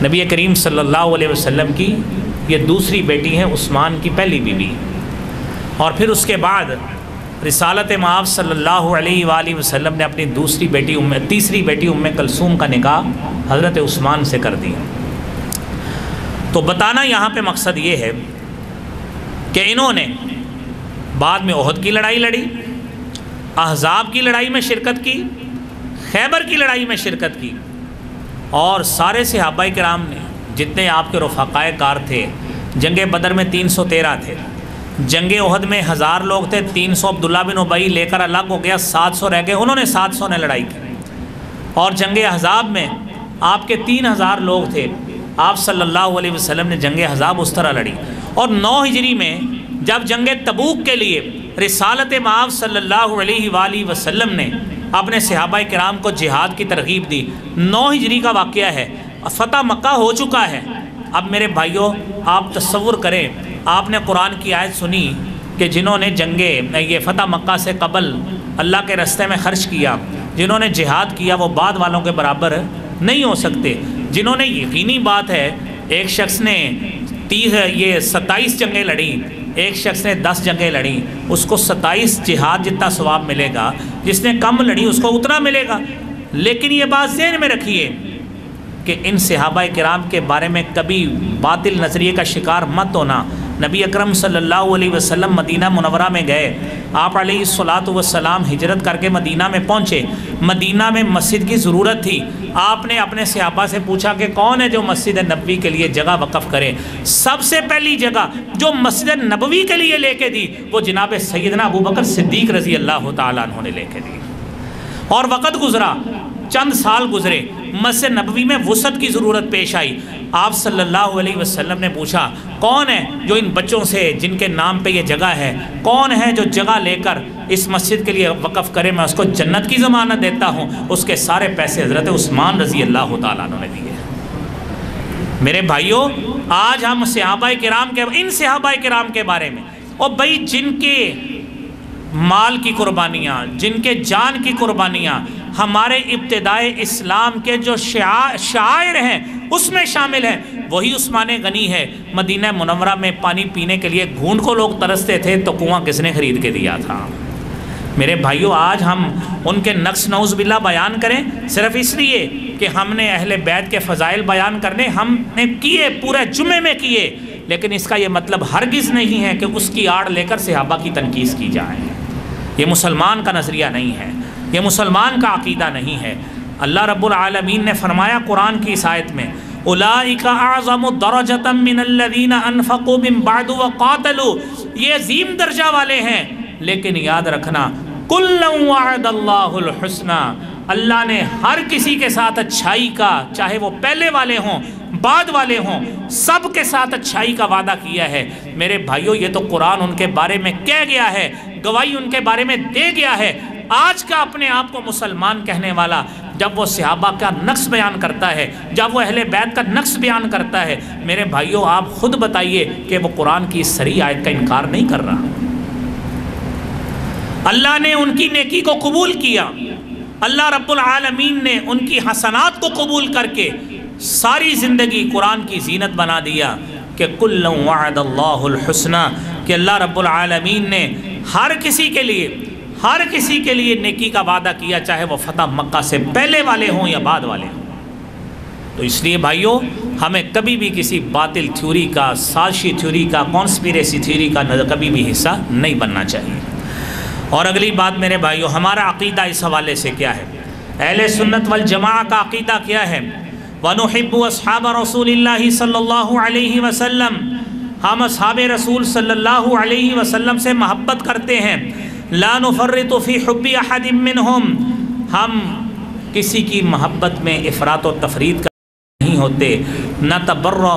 نبی کریم صلی اللہ علیہ وسلم کی یہ دوسری بیٹی ہیں، عثمان کی پہلی بیوی، اور پھر اس کے بعد رسالت مآب صلی اللہ علیہ وآلہ وسلم نے اپنی تیسری بیٹی ام کلثوم کا نکاح حضرت عثمان سے کر دیا۔ تو بتانا یہاں پہ مقصد یہ ہے کہ انہوں نے بعد میں احد کی لڑائی لڑی، احزاب کی لڑائی میں شرکت کی، خیبر کی لڑائی میں شرکت کی، اور سارے صحابہ کرام نے جتنے آپ کے رفقائے کار تھے، جنگ بدر میں 313 تھے، جنگ احد میں 1000 لوگ تھے، 300 عبداللہ بن ابی لے کر الگ ہو گیا، 700 رہ گئے، انہوں نے 700 نے لڑائی کی، اور جنگ احزاب میں آپ کے 3000 لوگ تھے، آپ صلی اللہ علیہ وسلم نے جنگ احزاب اس طرح لڑی، اور 9 ہجری میں جب جنگ تبوک کے لیے رسالت مآب صلی اللہ علیہ وآلہ وسلم نے اپنے صحابہ کرام کو جہاد کی ترغیب دی، 9 ہجری کا واقعہ ہے، فتح مکہ ہو چکا ہے۔ اب میرے بھائیوں آپ تصور کریں، آپ نے قرآن کی آیت سنی کہ جنہوں نے یہ فتح مکہ سے قبل اللہ کے راستے میں خرچ کیا، جنہوں نے جہاد کیا، وہ بعد والوں کے برابر نہیں ہو سکتے۔ جنہوں نے، یقینی بات ہے، ایک شخص نے 27 جنگیں لڑیں، ایک شخص نے 10 جنگیں لڑیں، اس کو 27 جہاد جتنا ثواب ملے گا، جس نے کم لڑی اس کو اتنا ملے گا۔ لیکن یہ بات ذہن میں رکھیے کہ ان صحابہ کرام کے بارے میں کبھی باطل نظریے کا شکار مت ہونا۔ نبی اکرم صلی اللہ علیہ وسلم مدینہ منورہ میں گئے، آپ علیہ الصلاۃ والسلام ہجرت کر کے مدینہ میں پہنچے، مدینہ میں مسجد کی ضرورت تھی، آپ نے اپنے صحابہ سے پوچھا کہ کون ہے جو مسجد نبوی کے لیے جگہ وقف کرے؟ سب سے پہلی جگہ جو مسجد نبوی کے لیے لے کے دی وہ جناب سیدنا ابوبکر صدیق رضی اللہ تعالیٰ عنہ نے لے کے دی۔ اور وقت گزرا، چند سال گزرے، مسجد نبوی میں وسعت کی ضرورت پیش آئی، آپ صلی اللہ علیہ وسلم نے پوچھا کون ہے جو ان بچوں سے جن کے نام پہ یہ جگہ ہے، کون ہے جو جگہ لے کر اس مسجد کے لیے وقف کرے، میں اس کو جنت کی ضمانت دیتا ہوں۔ اس کے سارے پیسے حضرت عثمان رضی اللہ تعالیٰ عنہ نے دیے۔ میرے بھائیوں آج ہم صحابہ کرام کے، ان صحابہ کرام کے بارے میں، اور بھائی جن کے مال کی قربانیاں، جن کے جان کی قربانیاں ہمارے ابتدائے اسلام کے جو شعائر ہیں اس میں شامل ہیں، وہی عثمان غنی ہے۔ مدینہ منورہ میں پانی پینے کے لیے گھونٹ کو لوگ ترستے تھے تو کنواں کس نے خرید کے دیا تھا؟ میرے بھائیوں آج ہم ان کے نقص نعوذ باللہ بیان کریں صرف اس لیے کہ ہم نے اہل بیت کے فضائل بیان کرنے ہم نے کیے، پورے جمعے میں کیے، لیکن اس کا یہ مطلب ہرگز نہیں ہے کہ اس کی آڑ لے کر صحابہ کی تنقیص کی جائے۔ یہ مسلمان کا نظریہ نہیں ہے، یہ مسلمان کا عقیدہ نہیں ہے۔ اللہ رب العالمین نے فرمایا قرآن کی اس آیت میں اولئک اعظم درجۃ من الذین انفقوا من بعد وقاتلوا، یہ عظیم درجہ والے ہیں، لیکن یاد رکھنا کلا وعد اللہ الحسنی، اللہ نے ہر کسی کے ساتھ اچھائی کا، چاہے وہ پہلے والے ہوں بعد والے ہوں، سب کے ساتھ اچھائی کا وعدہ کیا ہے۔ میرے بھائیوں یہ تو قرآن ان کے بارے میں کہہ گیا ہے، گواہی ان کے بارے میں دے گیا ہے۔ آج کا اپنے آپ کو مسلمان کہنے والا جب وہ صحابہ کا نقص بیان کرتا ہے، جب وہ اہل بیت کا نقص بیان کرتا ہے، میرے بھائیوں آپ خود بتائیے کہ وہ قرآن کی اس صریح آیت کا انکار نہیں کر رہا۔ اللہ نے ان کی نیکی کو قبول کیا، اللہ رب العالمین نے ان کی حسنات کو قبول کر کے ساری زندگی قرآن کی زینت بنا دیا کہ کل وعد اللہ الحسنی، کہ اللہ رب العالمین نے ہر کسی کے لیے نیکی کا وعدہ کیا، چاہے وہ فتح مکہ سے پہلے والے ہوں یا بعد والے ہوں۔ تو اس لیے بھائیوں ہمیں کبھی بھی کسی باطل تھیوری کا، سازشی تھیوری کا، کانسپیریسی تھیوری کا کبھی بھی حصہ نہیں بننا چاہیے۔ اور اگلی بات میرے بھائیوں ہمارا عقیدہ اس حوالے سے کیا ہے؟ اہل سنت والجماعہ کا عقیدہ کیا ہے؟ وَنُحِبُّ أَصْحَابَ رَسُولِ اللَّهِ صلی اللہ علیہ وسلم، ہم اصحاب رسول صلی اللہ علیہ وسلم سے محبت کرتے ہیں۔ لا نفرط فی حب احد منہم، ہم کسی کی محبت میں افراط و تفریط کا نہیں ہوتے۔ نتبرأ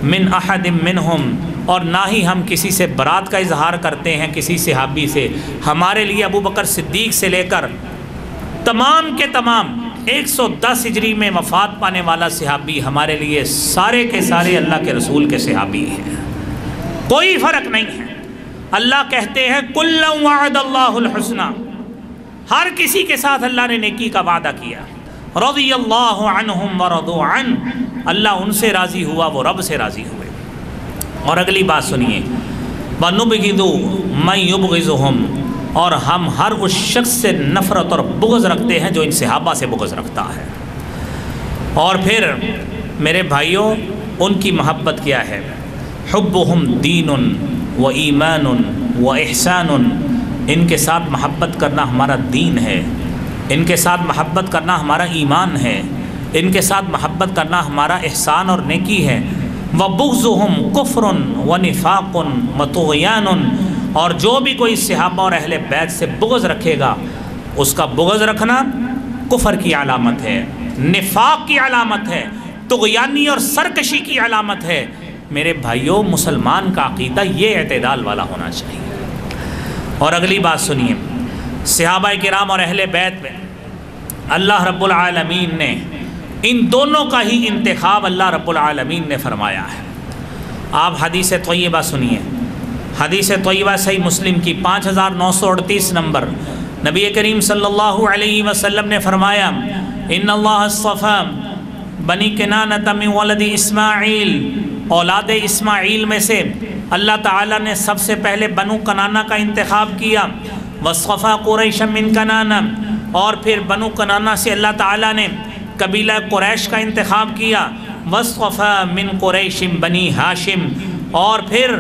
من احد منہم، اور نہ ہی ہم کسی سے برات کا اظہار کرتے ہیں کسی صحابی سے۔ ہمارے لیے ابو بکر صدیق سے لے کر تمام کے تمام 110 ہجری میں وفات پانے والا صحابی ہمارے لیے سارے کے سارے اللہ کے رسول کے صحابی ہیں، کوئی فرق نہیں ہے۔ اللہ کہتے ہیں کُلًّا وعد اللہ الحسنی، ہر کسی کے ساتھ اللہ نے نیکی کا وعدہ کیا۔ رضی اللہ عنہم ورضوا عنہ، اللہ ان سے راضی ہوا، وہ رب سے راضی ہوئے۔ اور اگلی بات سنیے، وَنُبْغِضُ مَن يُبْغِضُهُمْ، اور ہم ہر اس شخص سے نفرت اور بغض رکھتے ہیں جو ان صحابہ سے بغض رکھتا ہے۔ اور پھر میرے بھائیوں ان کی محبت کیا ہے؟ حبہم دین و ایمان و احسان، ان کے ساتھ محبت کرنا ہمارا دین ہے، ان کے ساتھ محبت کرنا ہمارا ایمان ہے، ان کے ساتھ محبت کرنا ہمارا احسان اور نیکی ہے۔ وبغضہم کفر و نفاق و طغیان، اور جو بھی کوئی صحابہ اور اہل بیت سے بغض رکھے گا اس کا بغض رکھنا کفر کی علامت ہے، نفاق کی علامت ہے، طغیانی اور سرکشی کی علامت ہے۔ میرے بھائیوں، مسلمان کا عقیدہ یہ اعتدال والا ہونا چاہیے۔ اور اگلی بات سنیے، صحابہ کرام اور اہل بیت میں اللہ رب العالمین نے ان دونوں کا ہی انتخاب اللہ رب العالمین نے فرمایا ہے۔ آپ حدیث طیبہ سنیے، حدیث طیبہ صحیح مسلم کی 5938 نمبر، نبی کریم صلی اللہ علیہ وسلم نے فرمایا، ان اللہ اصطفیٰ بنی کنانۃ من ولد اسماعیل، اولاد اسماعیل میں سے اللہ تعالیٰ نے سب سے پہلے بنو کنانہ کا انتخاب کیا، واصطفیٰ قریش من کنانہ، اور پھر بنو کنانہ سے اللہ تعالیٰ نے قبیلہ قریش کا انتخاب کیا، واصطفیٰ من قریش بنی ہاشم، اور پھر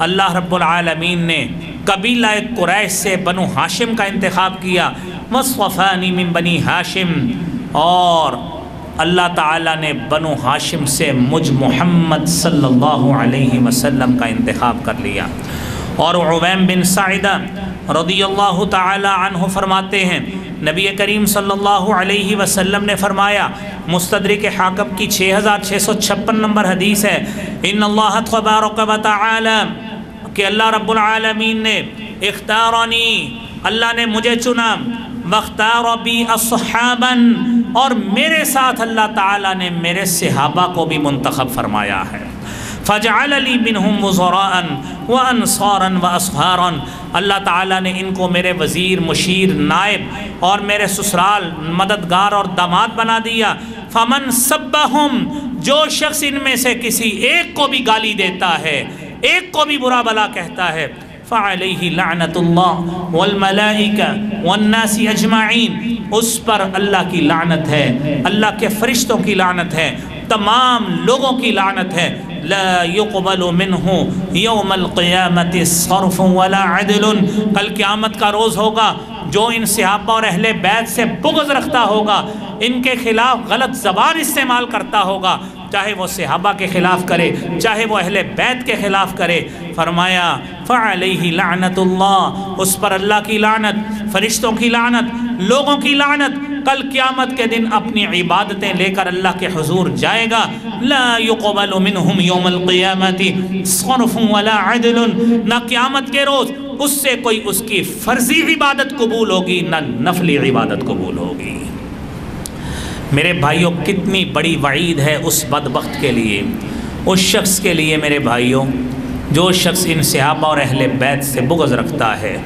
اللہ رب العالمین نے قبیلہ قریش سے بنو ہاشم کا انتخاب کیا، واصطفانی من بنی ہاشم، اور اللہ تعالیٰ نے بنو ہاشم سے مجھ محمد صلی اللہ علیہ وسلم کا انتخاب کر لیا۔ اور عویم بن سعدہ رضی اللہ تعالی عنہ فرماتے ہیں، نبی کریم صلی اللہ علیہ وسلم نے فرمایا، مستدرک حاکم کی 6656 نمبر حدیث ہے، ان اللہ تبارک و تعالی، کہ اللہ رب العالمین نے اختارنی، اللہ نے مجھے چنا، واختار بی اصحابا، اور میرے ساتھ اللہ تعالیٰ نے میرے صحابہ کو بھی منتخب فرمایا ہے، فجعل لی منہم وزراء وانصارا واصہارا، اللہ تعالیٰ نے ان کو میرے وزیر، مشیر، نائب اور میرے سسرال، مددگار اور داماد بنا دیا۔ فمن سبہم، جو شخص ان میں سے کسی ایک کو بھی گالی دیتا ہے، ایک کو بھی برا بلا کہتا ہے، فعلیہ لعنت اللہ والملائکہ والناس اجمعین، اس پر اللہ کی لعنت ہے، اللہ کے فرشتوں کی لعنت ہے، تمام لوگوں کی لعنت ہے۔ لا يقبل منہ یوم القیامت صرف ولا عدل، کل قیامت کا روز ہوگا، جو ان صحابہ اور اہل بیت سے بغض رکھتا ہوگا، ان کے خلاف غلط زبان استعمال کرتا ہوگا، چاہے وہ صحابہ کے خلاف کرے، چاہے وہ اہل بیت کے خلاف کرے، فرمایا فعلیہ لعنت اللہ، اس پر اللہ کی لعنت، فرشتوں کی لعنت، لوگوں کی لعنت، کل قیامت کے دن اپنی عبادتیں لے کر اللہ کے حضور جائے گا۔ لا يقبل منہم یوم القیامت صرف ولا عدل، نہ قیامت کے روز اس سے کوئی اس کی فرضی عبادت قبول ہوگی، نہ نفلی عبادت قبول ہوگی۔ میرے بھائیوں، کتنی بڑی وعید ہے اس بدبخت کے لیے، اس شخص کے لیے میرے بھائیوں، جو شخص ان صحابہ اور اہل بیت سے بغض رکھتا ہے۔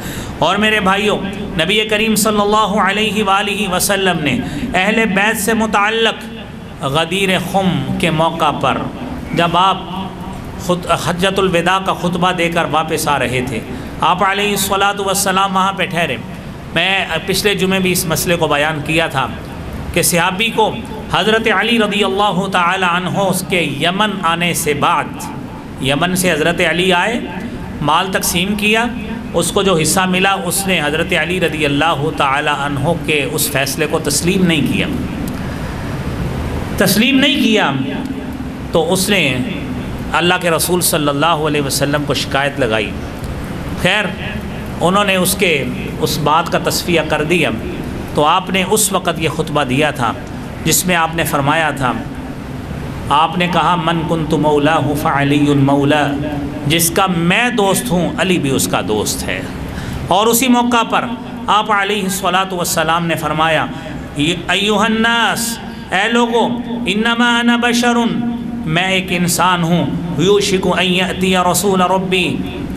اور میرے بھائیوں، نبی کریم صلی اللہ علیہ وآلہ وسلم نے اہل بیت سے متعلق غدیر خم کے موقع پر، جب آپ حجۃ الوداع کا خطبہ دے کر واپس آ رہے تھے، آپ علیہ الصلاۃ والسلام وہاں پہ ٹھہرے۔ میں پچھلے جمعے بھی اس مسئلے کو بیان کیا تھا کہ صحابی کو حضرت علی رضی اللہ تعالی عنہ اس کے یمن آنے سے بعد، یمن سے حضرت علی آئے، مال تقسیم کیا، اس کو جو حصہ ملا اس نے حضرت علی رضی اللہ تعالی عنہ کے اس فیصلے کو تسلیم نہیں کیا، تو اس نے اللہ کے رسول صلی اللہ علیہ وسلم کو شکایت لگائی۔ خیر، انہوں نے اس بات کا تصفیہ کر دیا، تو آپ نے اس وقت یہ خطبہ دیا تھا جس میں آپ نے فرمایا تھا، آپ نے کہا من کنت مولاہ فعلی مولا، جس کا میں دوست ہوں علی بھی اس کا دوست ہے۔ اور اسی موقع پر آپ علیہ الصلاۃ والسلام نے فرمایا، ایھا الناس، اے لوگو، انما انا بشر، میں ایک انسان ہوں، یوشک ان یأتی رسول ربی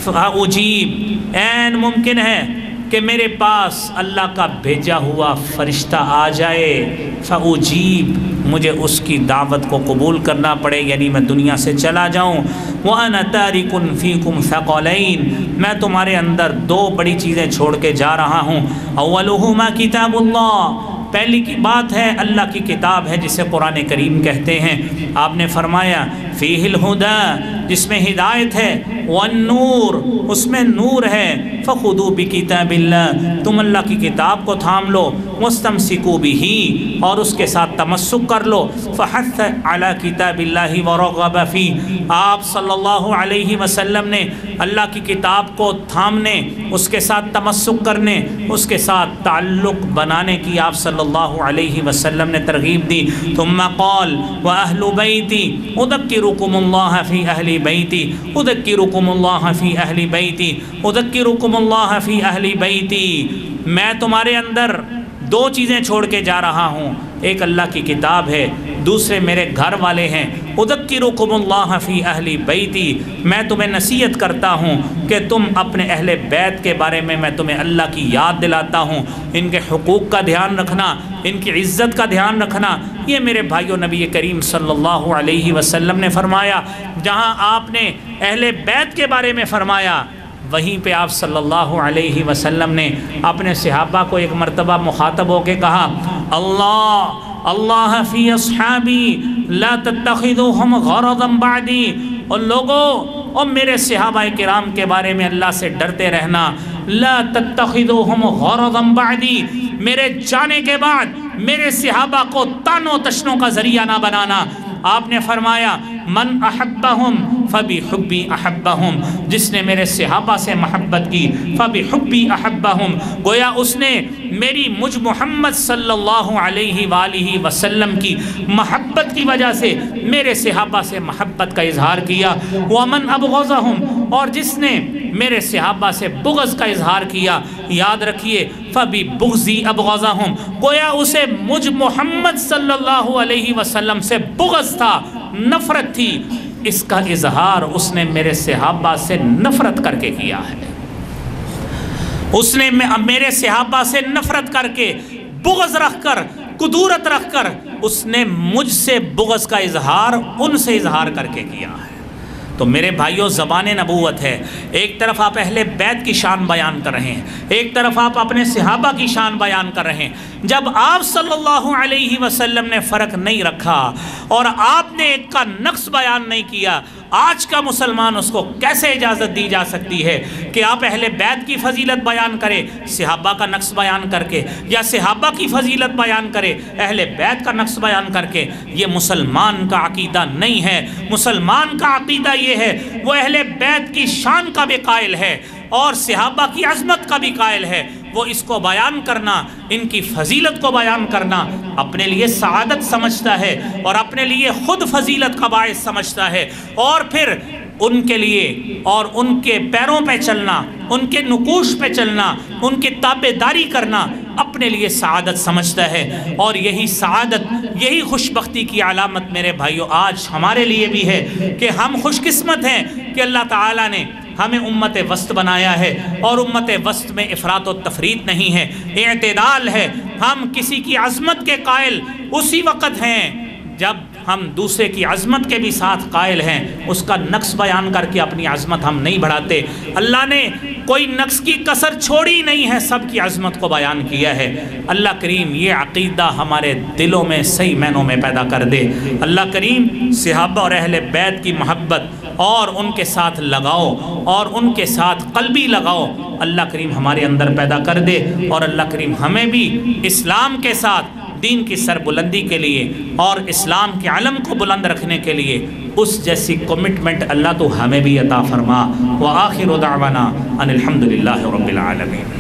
فاجیب، عین ممکن ہے کہ میرے پاس اللہ کا بھیجا ہوا فرشتہ آ جائے، فاجیب، مجھے اس کی دعوت کو قبول کرنا پڑے، یعنی میں دنیا سے چلا جاؤں۔ وَأَنَا تَارِكٌ فِيكُمْ ثَقَلَيْن، میں تمہارے اندر دو بڑی چیزیں چھوڑ کے جا رہا ہوں، اولہما کتاب اللہ، پہلی کی بات ہے اللہ کی کتاب ہے جسے قرآن کریم کہتے ہیں۔ آپ نے فرمایا فیہ الہدی، جس میں ہدایت ہے، والنور، اس میں نور ہے، فخذوا بکتاب اللہ، تم اللہ کی کتاب کو تھام لو، وَاسْتَمْسِكُوا بِهِ، اور اس کے ساتھ تمسک کر لو. فَحَثَّ عَلَى كِتَابِ اللَّهِ وَرَغَّبَ فِيهِ، آپ صلی اللہ علیہ وسلم نے اللہ کی کتاب کو تھامنے، اس کے ساتھ تمسک کرنے، اس کے ساتھ تعلق بنانے کی آپ صلی اللہ علیہ وسلم نے ترغیب دی. ثم قال وَأَهْلُ بَيْتِي أُذَكِّرُكُمُ اللَّهَ فِي أَهْلِ بَيْتِي أُذَكِّرُكُمُ اللَّهَ فِي أَهْلِ بَيْتِي أُذَكِّرُكُمُ اللَّهَ فِي أَهْلِ بَيْتِي. میں تمہارے اندر دو چیزیں چھوڑ کے جا رہا ہوں، ایک اللہ کی کتاب ہے، دوسرے میرے گھر والے ہیں. اذکرکم اللہ فی اہل بیتی، میں تمہیں نصیحت کرتا ہوں کہ تم اپنے اہل بیت کے بارے میں تمہیں اللہ کی یاد دلاتا ہوں. ان کے حقوق کا دھیان رکھنا، ان کی عزت کا دھیان رکھنا. یہ میرے بھائیوں نبی کریم صلی اللہ علیہ وسلم نے فرمایا. جہاں آپ نے اہل بیت کے بارے میں فرمایا، وہیں پہ آپ صلی اللہ علیہ وسلم نے اپنے صحابہ کو ایک مرتبہ مخاطب ہو کے کہا، اللہ فی اصحابی لا تتخذوہم غرضا بعدی. اور لوگوں، اور میرے صحابہ کرام کے بارے میں اللہ سے ڈرتے رہنا. لا تتخذوہم غرضا بعدی، میرے جانے کے بعد میرے صحابہ کو تانوں تشنوں کا ذریعہ نہ بنانا. آپ نے فرمایا من احبہم فبحبی احبہم، جس نے میرے صحابہ سے محبت کی فبحبی احبہم، گویا اس نے میری مجھ محمد صلی اللہ علیہ وآلہ وسلم کی محبت کی وجہ سے میرے صحابہ سے محبت کا اظہار کیا. ومن ابغضہم، اور جس نے میرے صحابہ سے بغض کا اظہار کیا، یاد رکھیے فببغضی ابغضہم، گویا اسے مجھ محمد صلی اللہ علیہ وسلم سے بغض تھا، نفرت تھی. اس کا اظہار اس نے میرے صحابہ سے نفرت کر کے کیا ہے. اس نے میرے صحابہ سے نفرت کر کے، بغض رکھ کر، کدورت رکھ کر، اس نے مجھ سے بغض کا اظہار ان سے اظہار کر کے کیا ہے. تو میرے بھائیوں، زبان نبوت ہے. ایک طرف آپ اہل بیت کی شان بیان کر رہے ہیں، ایک طرف آپ اپنے صحابہ کی شان بیان کر رہے ہیں. جب آپ صلی اللہ علیہ وسلم نے فرق نہیں رکھا اور آپ نے ایک کا نقص بیان نہیں کیا، آج کا مسلمان اس کو کیسے اجازت دی جا سکتی ہے کہ آپ اہل بیت کی فضیلت بیان کرے صحابہ کا نقص بیان کر کے، یا صحابہ کی فضیلت بیان کرے اہل بیت کا نقص بیان کر کے؟ یہ مسلمان کا عقیدہ نہیں ہے. مسلمان کا عقیدہ یہ ہے، وہ اہل بیت کی شان کا بھی قائل ہے اور صحابہ کی عظمت کا بھی قائل ہے. وہ اس کو بیان کرنا، ان کی فضیلت کو بیان کرنا اپنے لیے سعادت سمجھتا ہے اور اپنے لیے خود فضیلت کا باعث سمجھتا ہے، اور پھر ان کے لیے اور ان کے پیروں پہ چلنا، ان کے نقوش پہ چلنا، ان کی تابعداری کرنا اپنے لیے سعادت سمجھتا ہے. اور یہی سعادت، یہی خوشبختی کی علامت میرے بھائیوں آج ہمارے لیے بھی ہے کہ ہم خوش قسمت ہیں کہ اللہ تعالیٰ نے ہمیں امت وسط بنایا ہے، اور امت وسط میں افراط و تفریط نہیں ہے، اعتدال ہے. ہم کسی کی عظمت کے قائل اسی وقت ہیں جب ہم دوسرے کی عظمت کے بھی ساتھ قائل ہیں. اس کا نقص بیان کر کے اپنی عظمت ہم نہیں بڑھاتے. اللہ نے کوئی نقص کی کسر چھوڑی نہیں ہے، سب کی عظمت کو بیان کیا ہے. اللہ کریم یہ عقیدہ ہمارے دلوں میں صحیح معنوں میں پیدا کر دے. اللہ کریم صحابہ اور اہل بیت کی محبت اور ان کے ساتھ لگاؤ اور ان کے ساتھ قلبی لگاؤ اللہ کریم ہمارے اندر پیدا کر دے. اور اللہ کریم ہمیں بھی اسلام کے ساتھ دین کی سربلندی کے لیے اور اسلام کے علم کو بلند رکھنے کے لیے اس جیسی کمٹمنٹ اللہ تو ہمیں بھی عطا فرما. وآخر دعوانا ان الحمدللہ رب العالمین.